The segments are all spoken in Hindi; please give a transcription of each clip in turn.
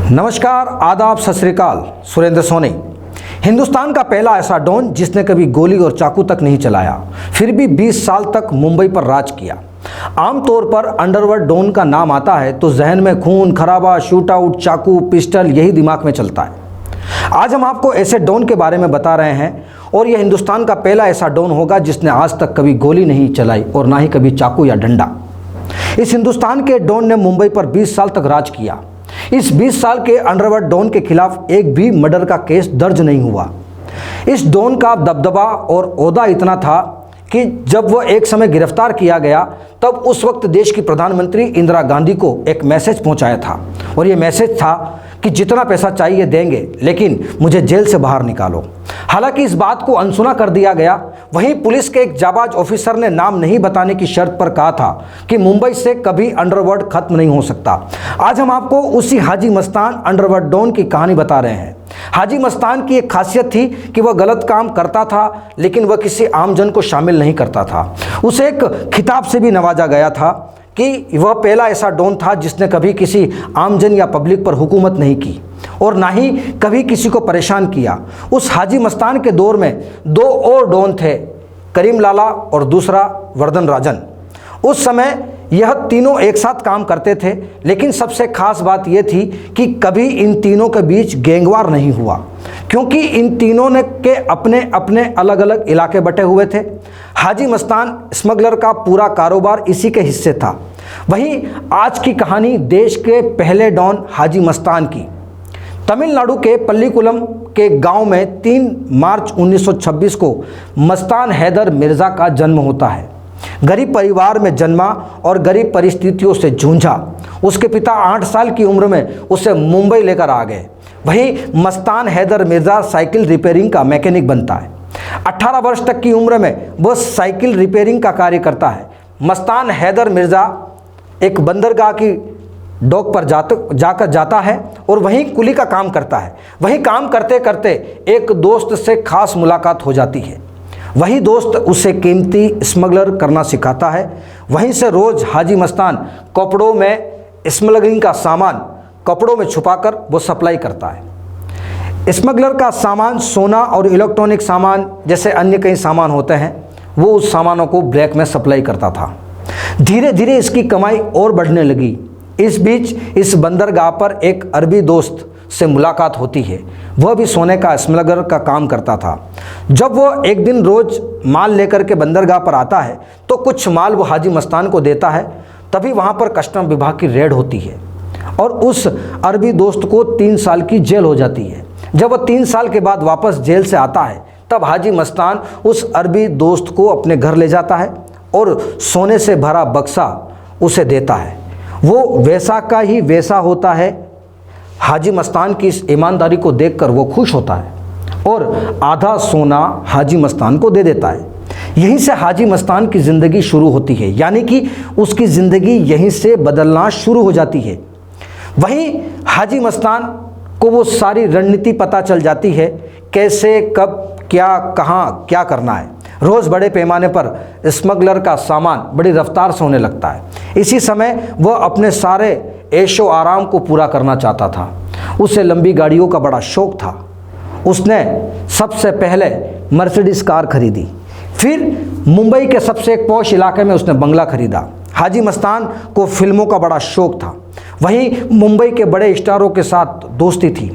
नमस्कार, आदाब, सत श्री अकाल। सुरेंद्र सोनी, हिंदुस्तान का पहला ऐसा डॉन जिसने कभी गोली और चाकू तक नहीं चलाया, फिर भी 20 साल तक मुंबई पर राज किया। आमतौर पर अंडरवर्ल्ड डॉन का नाम आता है तो जहन में खून खराबा, शूट आउट, चाकू, पिस्टल यही दिमाग में चलता है। आज हम आपको ऐसे डॉन के बारे में बता रहे हैं और यह हिंदुस्तान का पहला ऐसा डॉन होगा जिसने आज तक कभी गोली नहीं चलाई और ना ही कभी चाकू या डंडा। इस हिंदुस्तान के डॉन ने मुंबई पर 20 साल तक राज किया। इस 20 साल के अंडरवर्ल्ड डॉन के खिलाफ एक भी मर्डर का केस दर्ज नहीं हुआ। इस डॉन का दबदबा और ओहदा इतना था कि जब वह एक समय गिरफ्तार किया गया तब उस वक्त देश की प्रधानमंत्री इंदिरा गांधी को एक मैसेज पहुंचाया था और यह मैसेज था कि जितना पैसा चाहिए देंगे, लेकिन मुझे जेल से बाहर निकालो। हालांकि इस बात को अनसुना कर दिया गया। वहीं पुलिस के एक जाबाज ऑफिसर ने नाम नहीं बताने की शर्त पर कहा था कि मुंबई से कभी अंडरवर्ल्ड खत्म नहीं हो सकता। आज हम आपको उसी हाजी मस्तान अंडरवर्ल्ड डॉन की कहानी बता रहे हैं। हाजी मस्तान की एक खासियत थी कि वह गलत काम करता था, लेकिन वह किसी आमजन को शामिल नहीं करता था। उसे एक खिताब से भी नवाजा गया था कि वह पहला ऐसा डॉन था जिसने कभी किसी आमजन या पब्लिक पर हुकूमत नहीं की और ना ही कभी किसी को परेशान किया। उस हाजी मस्तान के दौर में दो और डॉन थे, करीम लाला और दूसरा वर्धन राजन। उस समय यह तीनों एक साथ काम करते थे, लेकिन सबसे खास बात यह थी कि कभी इन तीनों के बीच गैंगवार नहीं हुआ, क्योंकि इन तीनों ने के अपने अपने अलग अलग इलाके बटे हुए थे। हाजी मस्तान स्मगलर का पूरा कारोबार इसी के हिस्से था। वहीं आज की कहानी देश के पहले डॉन हाजी मस्तान की। तमिलनाडु के पल्लीकुलम के गांव में 3 मार्च 1926 को मस्तान हैदर मिर्ज़ा का जन्म होता है। गरीब परिवार में जन्मा और गरीब परिस्थितियों से जूझा। उसके पिता 8 साल की उम्र में उसे मुंबई लेकर आ गए। वहीं मस्तान हैदर मिर्ज़ा साइकिल रिपेयरिंग का मैकेनिक बनता है। 18 वर्ष तक की उम्र में वह साइकिल रिपेयरिंग का कार्य करता है। मस्तान हैदर मिर्ज़ा एक बंदरगाह की डॉक पर जाता है और वहीं कुली का काम करता है। वहीं काम करते करते एक दोस्त से खास मुलाकात हो जाती है। वही दोस्त उसे कीमती स्मगलर करना सिखाता है। वहीं से रोज़ हाजी मस्तान कपड़ों में स्मगलिंग का सामान कपड़ों में छुपाकर वो सप्लाई करता है। स्मगलर का सामान सोना और इलेक्ट्रॉनिक सामान जैसे अन्य कई सामान होते हैं, वो उस सामानों को ब्लैक में सप्लाई करता था। धीरे धीरे इसकी कमाई और बढ़ने लगी। इस बीच इस बंदरगाह पर एक अरबी दोस्त से मुलाकात होती है। वह भी सोने का स्मगलर का काम करता था। जब वह एक दिन रोज़ माल लेकर के बंदरगाह पर आता है तो कुछ माल वो हाजी मस्तान को देता है। तभी वहाँ पर कस्टम विभाग की रेड होती है और उस अरबी दोस्त को 3 साल की जेल हो जाती है। जब वह 3 साल के बाद वापस जेल से आता है तब हाजी मस्तान उस अरबी दोस्त को अपने घर ले जाता है और सोने से भरा बक्सा उसे देता है। वो वैसा का ही वैसा होता है। हाजी मस्तान की इस ईमानदारी को देखकर वो खुश होता है और आधा सोना हाजी मस्तान को दे देता है। यहीं से हाजी मस्तान की ज़िंदगी शुरू होती है, यानी कि उसकी ज़िंदगी यहीं से बदलना शुरू हो जाती है। वहीं हाजी मस्तान को वो सारी रणनीति पता चल जाती है, कैसे, कब, क्या, कहाँ क्या करना है। रोज़ बड़े पैमाने पर स्मगलर का सामान बड़ी रफ्तार से होने लगता है। इसी समय वह अपने सारे ऐशो आराम को पूरा करना चाहता था। उसे लंबी गाड़ियों का बड़ा शौक था। उसने सबसे पहले मर्सिडीज कार खरीदी। फिर मुंबई के सबसे एक पॉश इलाके में उसने बंगला खरीदा। हाजी मस्तान को फिल्मों का बड़ा शौक था। वहीं मुंबई के बड़े स्टारों के साथ दोस्ती थी,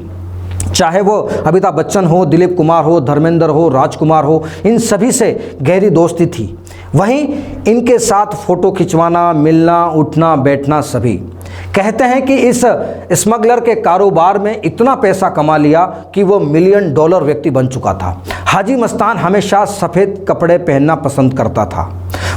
चाहे वो अमिताभ बच्चन हो, दिलीप कुमार हो, धर्मेंद्र हो, राजकुमार हो, इन सभी से गहरी दोस्ती थी। वहीं इनके साथ फ़ोटो खिंचवाना, मिलना, उठना, बैठना सभी। कहते हैं कि इस स्मगलर के कारोबार में इतना पैसा कमा लिया कि वो $1 मिलियन व्यक्ति बन चुका था। हाजी मस्तान हमेशा सफ़ेद कपड़े पहनना पसंद करता था।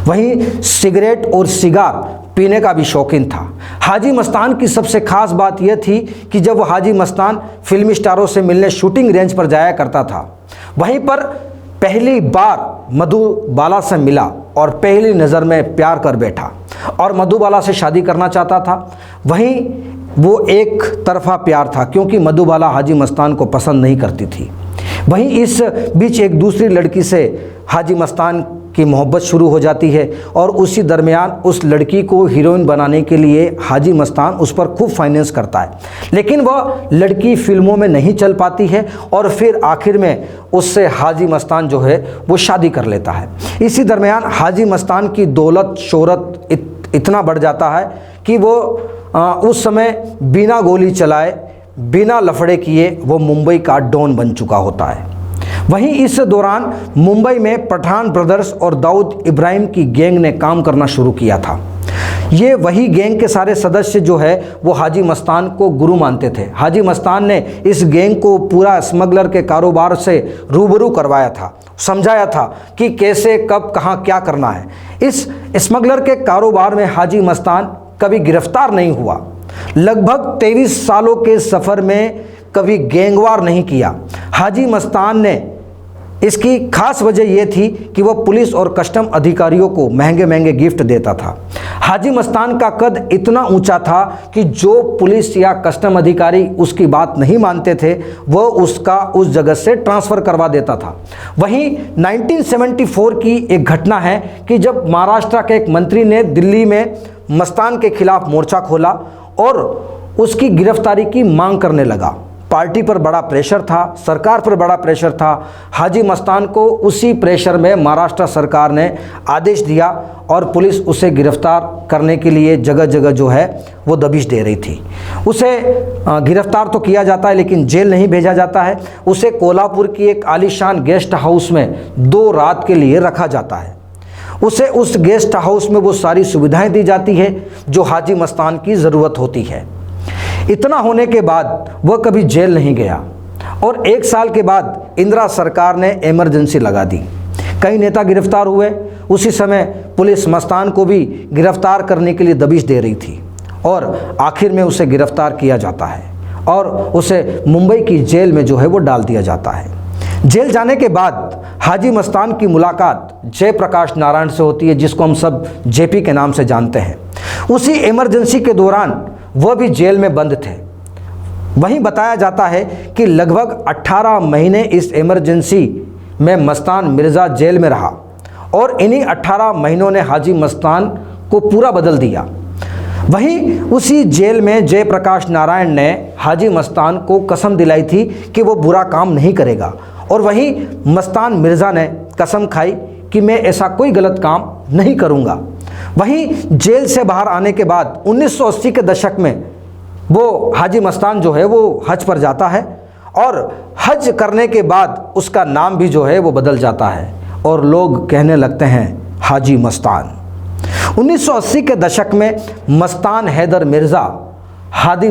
वहीं सिगरेट और सिगार पीने का भी शौकीन था। हाजी मस्तान की सबसे खास बात यह थी कि जब वह हाजी मस्तान फिल्मी स्टारों से मिलने शूटिंग रेंज पर जाया करता था, वहीं पर पहली बार मधुबाला से मिला और पहली नज़र में प्यार कर बैठा और मधुबाला से शादी करना चाहता था। वहीं वो एक तरफा प्यार था, क्योंकि मधुबाला हाजी मस्तान को पसंद नहीं करती थी। वहीं इस बीच एक दूसरी लड़की से हाजी मस्तान की मोहब्बत शुरू हो जाती है और उसी दरमियान उस लड़की को हीरोइन बनाने के लिए हाजी मस्तान उस पर खूब फाइनेंस करता है, लेकिन वह लड़की फिल्मों में नहीं चल पाती है और फिर आखिर में उससे हाजी मस्तान जो है वो शादी कर लेता है। इसी दरमियान हाजी मस्तान की दौलत शोहरत इतना बढ़ जाता है कि वो उस समय बिना गोली चलाए, बिना लफड़े किए वो मुंबई का डॉन बन चुका होता है। वहीं इस दौरान मुंबई में पठान ब्रदर्स और दाऊद इब्राहिम की गैंग ने काम करना शुरू किया था। ये वही गैंग के सारे सदस्य जो है वो हाजी मस्तान को गुरु मानते थे। हाजी मस्तान ने इस गैंग को पूरा स्मगलर के कारोबार से रूबरू करवाया था, समझाया था कि कैसे कब कहाँ क्या करना है। इस स्मगलर के कारोबार में हाजी मस्तान कभी गिरफ्तार नहीं हुआ। लगभग 23 सालों के सफ़र में कभी गैंगवार नहीं किया। हाजी मस्तान ने इसकी खास वजह यह थी कि वह पुलिस और कस्टम अधिकारियों को महंगे महंगे गिफ्ट देता था। हाजी मस्तान का कद इतना ऊंचा था कि जो पुलिस या कस्टम अधिकारी उसकी बात नहीं मानते थे वह उसका उस जगह से ट्रांसफ़र करवा देता था। वहीं 1974 की एक घटना है कि जब महाराष्ट्र के एक मंत्री ने दिल्ली में मस्तान के खिलाफ मोर्चा खोला और उसकी गिरफ्तारी की मांग करने लगा। पार्टी पर बड़ा प्रेशर था, सरकार पर बड़ा प्रेशर था। हाजी मस्तान को उसी प्रेशर में महाराष्ट्र सरकार ने आदेश दिया और पुलिस उसे गिरफ्तार करने के लिए जगह जगह जो है वो दबिश दे रही थी। उसे गिरफ्तार तो किया जाता है लेकिन जेल नहीं भेजा जाता है। उसे कोल्हापुर की एक आलीशान गेस्ट हाउस में 2 रात के लिए रखा जाता है। उसे उस गेस्ट हाउस में वो सारी सुविधाएं दी जाती है जो हाजी मस्तान की ज़रूरत होती है। इतना होने के बाद वह कभी जेल नहीं गया और 1 साल के बाद इंदिरा सरकार ने इमरजेंसी लगा दी। कई नेता गिरफ्तार हुए। उसी समय पुलिस मस्तान को भी गिरफ्तार करने के लिए दबिश दे रही थी और आखिर में उसे गिरफ्तार किया जाता है और उसे मुंबई की जेल में जो है वो डाल दिया जाता है। जेल जाने के बाद हाजी मस्तान की मुलाकात जयप्रकाश नारायण से होती है, जिसको हम सब जेपी के नाम से जानते हैं। उसी इमरजेंसी के दौरान वह भी जेल में बंद थे। वहीं बताया जाता है कि लगभग 18 महीने इस इमरजेंसी में मस्तान मिर्ज़ा जेल में रहा और इन्हीं 18 महीनों ने हाजी मस्तान को पूरा बदल दिया। वहीं उसी जेल में जयप्रकाश नारायण ने हाजी मस्तान को कसम दिलाई थी कि वो बुरा काम नहीं करेगा और वहीं मस्तान मिर्ज़ा ने कसम खाई कि मैं ऐसा कोई गलत काम नहीं करूँगा। वहीं जेल से बाहर आने के बाद 1980 के दशक में वो हाजी मस्तान जो है वो हज पर जाता है और हज करने के बाद उसका नाम भी जो है वो बदल जाता है और लोग कहने लगते हैं हाजी मस्तान। 1980 के दशक में मस्तान हैदर मिर्ज़ा हाजी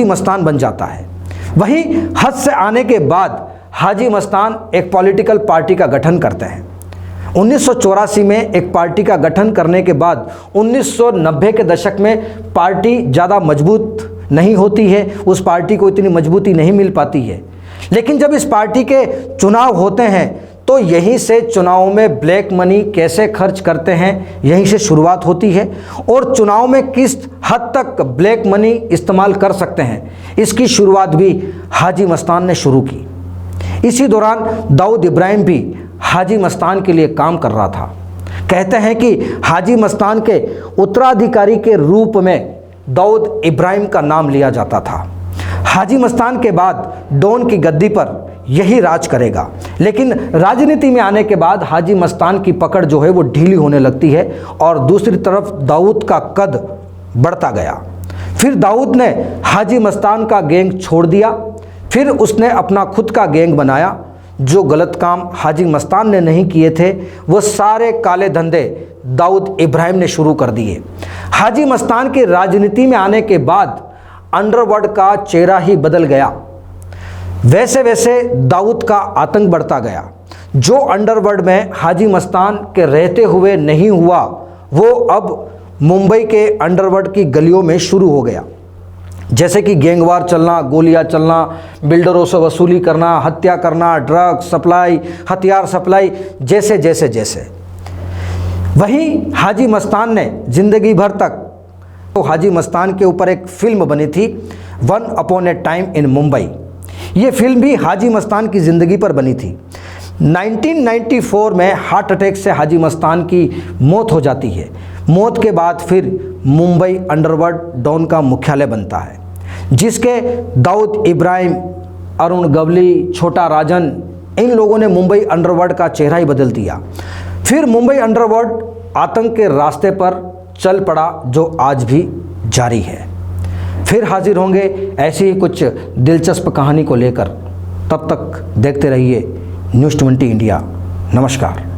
मस्तान बन जाता है। वहीं हज से आने के बाद हाजी मस्तान एक पॉलिटिकल पार्टी का गठन करते हैं। 1984 में एक पार्टी का गठन करने के बाद 1990 के दशक में पार्टी ज़्यादा मजबूत नहीं होती है, उस पार्टी को इतनी मजबूती नहीं मिल पाती है। लेकिन जब इस पार्टी के चुनाव होते हैं तो यहीं से चुनाव में ब्लैक मनी कैसे खर्च करते हैं यहीं से शुरुआत होती है और चुनाव में किस हद तक ब्लैक मनी इस्तेमाल कर सकते हैं इसकी शुरुआत भी हाजी मस्तान ने शुरू की। इसी दौरान दाऊद इब्राहिम भी हाजी मस्तान के लिए काम कर रहा था। कहते हैं कि हाजी मस्तान के उत्तराधिकारी के रूप में दाऊद इब्राहिम का नाम लिया जाता था। हाजी मस्तान के बाद डॉन की गद्दी पर यही राज करेगा, लेकिन राजनीति में आने के बाद हाजी मस्तान की पकड़ जो है वो ढीली होने लगती है और दूसरी तरफ दाऊद का कद बढ़ता गया। फिर दाऊद ने हाजी मस्तान का गैंग छोड़ दिया, फिर उसने अपना खुद का गैंग बनाया। जो गलत काम हाजी मस्तान ने नहीं किए थे वो सारे काले धंधे दाऊद इब्राहिम ने शुरू कर दिए। हाजी मस्तान के राजनीति में आने के बाद अंडरवर्ल्ड का चेहरा ही बदल गया। वैसे वैसे दाऊद का आतंक बढ़ता गया। जो अंडरवर्ल्ड में हाजी मस्तान के रहते हुए नहीं हुआ वो अब मुंबई के अंडरवर्ल्ड की गलियों में शुरू हो गया। जैसे कि गैंगवार चलना, गोलियां चलना, बिल्डरों से वसूली करना, हत्या करना, ड्रग्स सप्लाई, हथियार सप्लाई, जैसे। वहीं हाजी मस्तान ने ज़िंदगी भर तक तो हाजी मस्तान के ऊपर एक फ़िल्म बनी थी one upon A time in Mumbai. ये फिल्म भी हाजी मस्तान की ज़िंदगी पर बनी थी। 1994 में हार्ट अटैक से हाजी मस्तान की मौत हो जाती है। मौत के बाद फिर मुंबई अंडरवर्ल्ड डॉन का मुख्यालय बनता है, जिसके दाऊद इब्राहिम, अरुण गवली, छोटा राजन, इन लोगों ने मुंबई अंडरवर्ल्ड का चेहरा ही बदल दिया। फिर मुंबई अंडरवर्ल्ड आतंक के रास्ते पर चल पड़ा, जो आज भी जारी है। फिर हाजिर होंगे ऐसी ही कुछ दिलचस्प कहानी को लेकर। तब तक देखते रहिए न्यूज़ 20 इंडिया। नमस्कार।